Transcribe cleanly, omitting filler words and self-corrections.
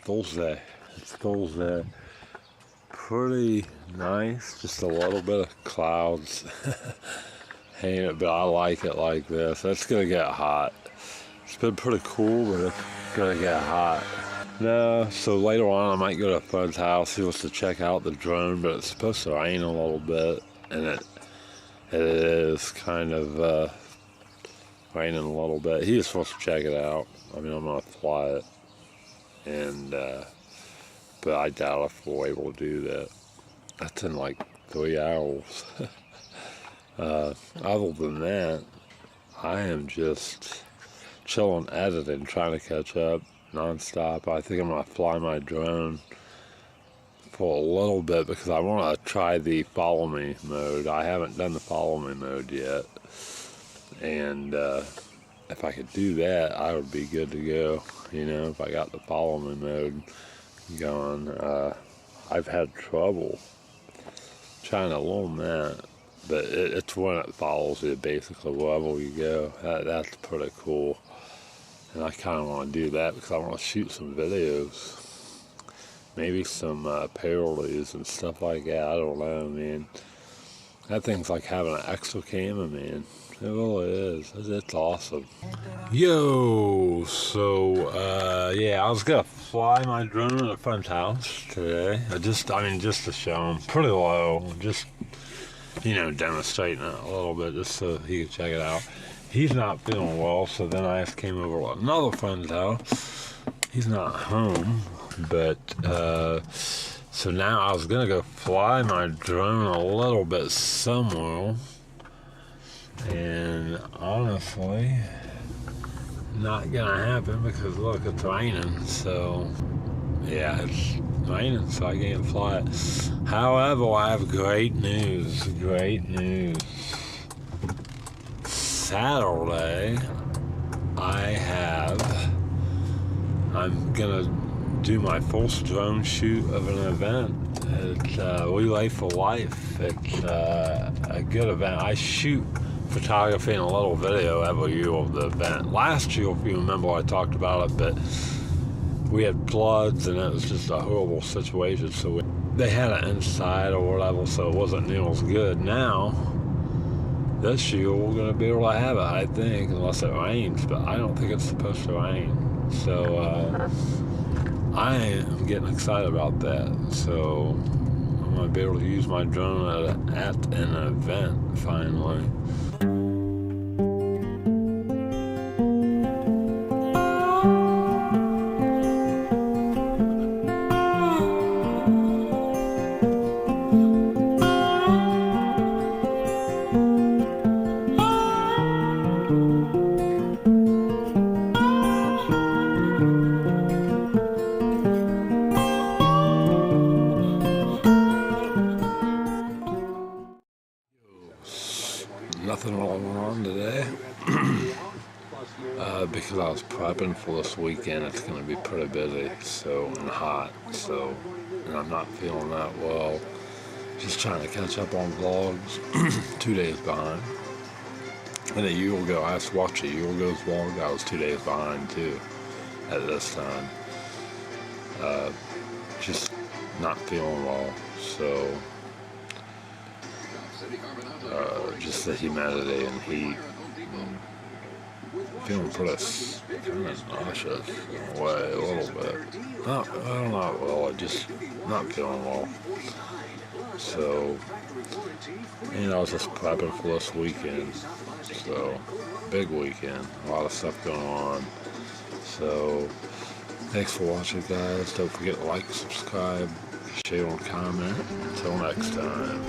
Thursday. It's Thursday. Pretty nice. Just a little bit of clouds. Hang it, but I like it like this. It's gonna get hot. It's been pretty cool, but it's gonna get hot. No, so later on I might go to a friend's house. He wants to check out the drone, but it's supposed to rain a little bit, and it is kind of raining a little bit. He just wants to check it out. I mean, I'm gonna fly it, and but I doubt if we're able to do that. That's in like 3 hours. Other than that, I am just chilling, editing, trying to catch up non-stop. I think I'm gonna fly my drone for a little bit because I want to try the follow me mode. I haven't done the follow me mode yet, and if I could do that, I would be good to go. You know, if I got the follow me mode going. I've had trouble trying to learn that, but it's when it follows you basically wherever you go. That's pretty cool, and I kind of want to do that because I want to shoot some videos, maybe some parodies and stuff like that. I don't know, man. That thing's like having an extra camera, man. It really is. It's awesome. Yo, so yeah, I was gonna fly my drone at a friend's house today. Just to show him, pretty low, just, you know, demonstrating it a little bit, just so he could check it out. He's not feeling well, so then I just came over to another friend's house. He's not home, but so now I was gonna go fly my drone a little bit somewhere. And honestly, not gonna happen because look, it's raining. So yeah, it's raining, so I can't fly it. However, I have great news. Great news. Saturday, I'm gonna do my first drone shoot of an event. It's Relay for Life. It's a good event. I shoot photography and a little video every year of the event. Last year, if you remember, I talked about it, but we had floods and it was just a horrible situation, so they had it inside or whatever, so it wasn't near as good. Now, this year, we're going to be able to have it, I think, unless it rains, but I don't think it's supposed to rain. So I am getting excited about that. So I'm going to be able to use my drone at an event finally. Nothing going on today because I was prepping for this weekend. It's going to be pretty busy, and hot, and I'm not feeling that well. Just trying to catch up on vlogs. 2 days behind. And a year ago, I just watched a year ago's vlog. I was 2 days behind too at this time. Just not feeling well, so just the humidity and heat, and feeling pretty kind of nauseous in a way, a little bit. I'm not well, just not feeling well. So, and I was just prepping for this weekend, so big weekend, a lot of stuff going on. So, thanks for watching, guys. Don't forget to like, subscribe, share, and comment. Until next time.